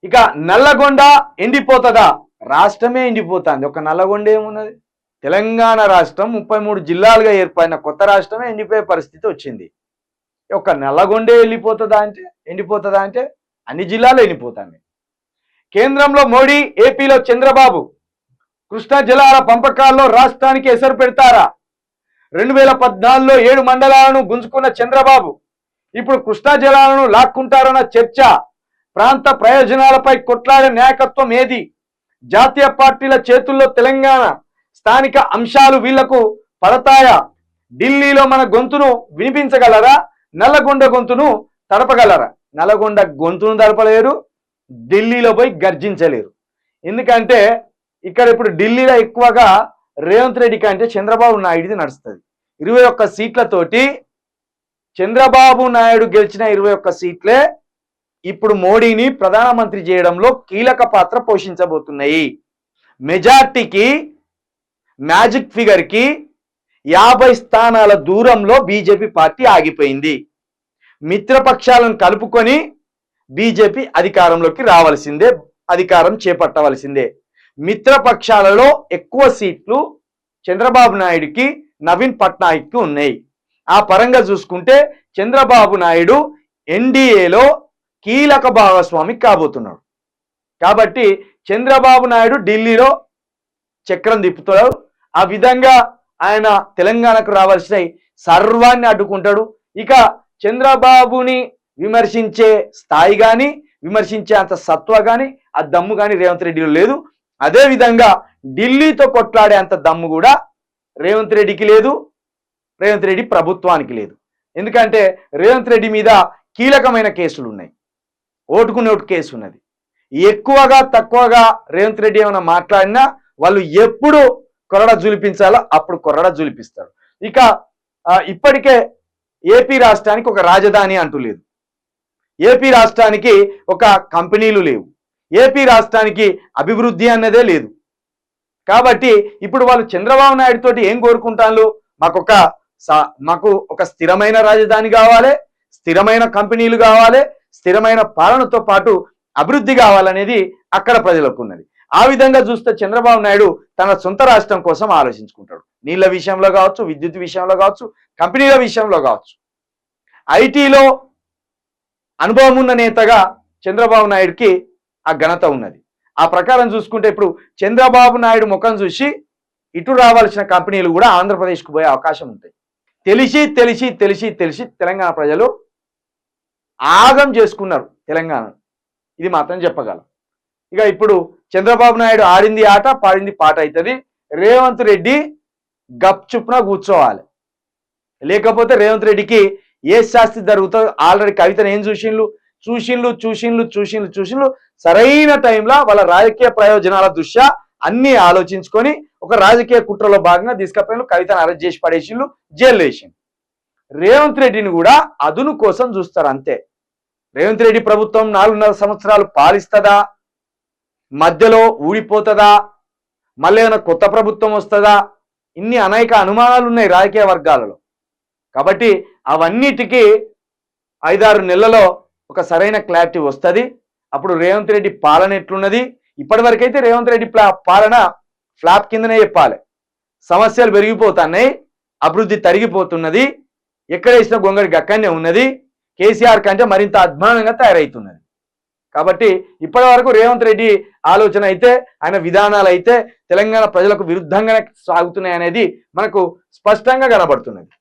ఇక నల్లగొండ ఎండిపోతుందా? రాష్ట్రమే ఎండిపోతుంది. ఒక నల్లగొండ ఏమున్నది? తెలంగాణ రాష్ట్రం 33 జిల్లాలుగా ఏర్పడిన కొత్త రాష్ట్రమే ఎండిపోయే పరిస్థితి వచ్చింది. ఒక నల్లగొండే ఎండిపోతుందా అంటే అన్ని జిల్లాలు ఎండిపోతాయి. కేంద్రంలో మోడీ, ఏపీలో చంద్రబాబు కృష్ణా జలాల పంపకాల్లో రాష్ట్రానికి ఎసరు పెడతారా? 2014లో 7 మండలాలను గుంజుకున్న చంద్రబాబు ఇప్పుడు కృష్ణా జలాలను లాక్కుంటారన్న చర్చ. ప్రాంత ప్రయోజనాలపై కొట్లాడే నాయకత్వం ఏది? జాతీయ పార్టీల చేతుల్లో తెలంగాణ. స్థానిక అంశాలు వీళ్లకు పడతాయా? ఢిల్లీలో మన గొంతును వినిపించగలరా? నల్లగొండ గొంతును తడపగలరా? నల్లగొండ గొంతును తడపలేరు, ఢిల్లీలో పోయి గర్జించలేరు. ఎందుకంటే ఇక్కడ ఇప్పుడు ఢిల్లీలో ఎక్కువగా రేవంత్ రెడ్డి కంటే చంద్రబాబు నాయుడిది నడుస్తుంది. 21 సీట్లతోటి చంద్రబాబు నాయుడు గెలిచిన 21 సీట్లే ఇప్పుడు మోడీని ప్రధానమంత్రి చేయడంలో కీలక పాత్ర పోషించబోతున్నాయి. మెజార్టీకి, మ్యాజిక్ ఫిగర్కి 50 స్థానాల దూరంలో బీజేపీ పార్టీ ఆగిపోయింది. మిత్రపక్షాలను కలుపుకొని బీజేపీ అధికారంలోకి రావాల్సిందే, అధికారం చేపట్టవలసిందే. మిత్రపక్షాలలో ఎక్కువ సీట్లు చంద్రబాబు నాయుడికి, నవీన్ పట్నాయక్కి ఉన్నాయి. ఆ పరంగా చూసుకుంటే చంద్రబాబు నాయుడు ఎన్డీఏలో కీలక భాగస్వామి కాబోతున్నాడు. కాబట్టి చంద్రబాబు నాయుడు ఢిల్లీలో చక్రం తిప్పుతాడు. ఆ విధంగా ఆయన తెలంగాణకు రావాల్సిన సర్వాన్ని అడ్డుకుంటాడు. ఇక చంద్రబాబుని విమర్శించే స్థాయి కానీ, విమర్శించే అంత సత్వ కానీ, ఆ దమ్ము కానీ రేవంత్ రెడ్డిలో లేదు. అదే విధంగా ఢిల్లీతో కొట్లాడే అంత దమ్ము కూడా రేవంత్ రెడ్డికి లేదు, రేవంత్ రెడ్డి ప్రభుత్వానికి లేదు. ఎందుకంటే రేవంత్ రెడ్డి మీద కీలకమైన కేసులు ఉన్నాయి. ఓటుకు నోటు కేసు ఉన్నది. ఎక్కువగా తక్కువగా రేవంత్ రెడ్డి ఏమైనా మాట్లాడినా వాళ్ళు ఎప్పుడు కొరడ జులిపించాలో అప్పుడు కొరడ జులిపిస్తారు. ఇక ఇప్పటికే ఏపీ రాష్ట్రానికి ఒక రాజధాని అంటూ లేదు, ఏపీ రాష్ట్రానికి ఒక కంపెనీలు లేవు, ఏపీ రాష్ట్రానికి అభివృద్ధి అన్నదే లేదు. కాబట్టి ఇప్పుడు వాళ్ళు చంద్రబాబు నాయుడు తోటి ఏం కోరుకుంటారు? మాకు ఒక స్థిరమైన రాజధాని కావాలి, స్థిరమైన కంపెనీలు కావాలి, స్థిరమైన పాలనతో పాటు అభివృద్ధి కావాలనేది అక్కడ ప్రజలకు ఉన్నది. ఆ విధంగా చూస్తే చంద్రబాబు నాయుడు తన సొంత రాష్ట్రం కోసం ఆలోచించుకుంటాడు. నీళ్ల విషయంలో కావచ్చు, విద్యుత్ విషయంలో కావచ్చు, కంపెనీల విషయంలో కావచ్చు. ఐటీలో అనుభవం ఉన్న నేతగా చంద్రబాబు నాయుడుకి ఆ ఘనత ఉన్నది. ఆ ప్రకారం చూసుకుంటే ఇప్పుడు చంద్రబాబు నాయుడు ముఖం చూసి ఇటు రావాల్సిన కంపెనీలు కూడా ఆంధ్రప్రదేశ్కు పోయే అవకాశం ఉంటాయి. తెలిసి తెలిసి తెలిసి తెలిసి తెలంగాణ ప్రజలు ఆగం చేసుకున్నారు తెలంగాణ, ఇది మాత్రం చెప్పగలం. ఇక ఇప్పుడు చంద్రబాబు నాయుడు ఆడింది ఆట, పాడింది పాట అవుతుంది. రేవంత్ రెడ్డి గప్ చుప్పున కూర్చోవాలి, లేకపోతే రేవంత్ రెడ్డికి ఏ శాస్తి జరుగుతుందో. ఆల్రెడీ కవితను ఏం చూసిండ్లు సరైన టైంలో వాళ్ళ రాజకీయ ప్రయోజనాల దృష్ట్యా అన్ని ఆలోచించుకొని ఒక రాజకీయ కుట్రలో భాగంగా తీసుకపోయిన కవితను అరెస్ట్ చేసి పడేసిండ్లు, జైలు వేసిండ్రు. రేవంత్ రెడ్డిని కూడా అదును కోసం చూస్తారు అంతే. రేవంత్ రెడ్డి ప్రభుత్వం 4.5 సంవత్సరాలు పాలిస్తుందా, మధ్యలో ఊడిపోతుందా, మళ్ళీ ఏమైనా కొత్త ప్రభుత్వం వస్తుందా, ఇన్ని అనేక అనుమానాలు ఉన్నాయి రాజకీయ వర్గాలలో. కాబట్టి అవన్నిటికీ 5-6 నెలలలో ఒక సరైన క్లారిటీ వస్తుంది. అప్పుడు రేవంత్ రెడ్డి పాలన ఎట్లున్నది, ఇప్పటివరకైతే రేవంత్ రెడ్డి పాలన ఫ్లాప్ కిందనే చెప్పాలి. సమస్యలు పెరిగిపోతున్నాయి, అభివృద్ధి తరిగిపోతున్నది, ఎక్కడ వేసిన గొంగడి గక్కనే ఉన్నది, కేసీఆర్ కంటే మరింత అధ్వానంగా తయారవుతున్నది. కాబట్టి ఇప్పటి వరకు రేవంత్ రెడ్డి ఆలోచన అయితే, ఆయన విధానాలు అయితే తెలంగాణ ప్రజలకు విరుద్ధంగానే సాగుతున్నాయి అనేది మనకు స్పష్టంగా కనబడుతున్నది.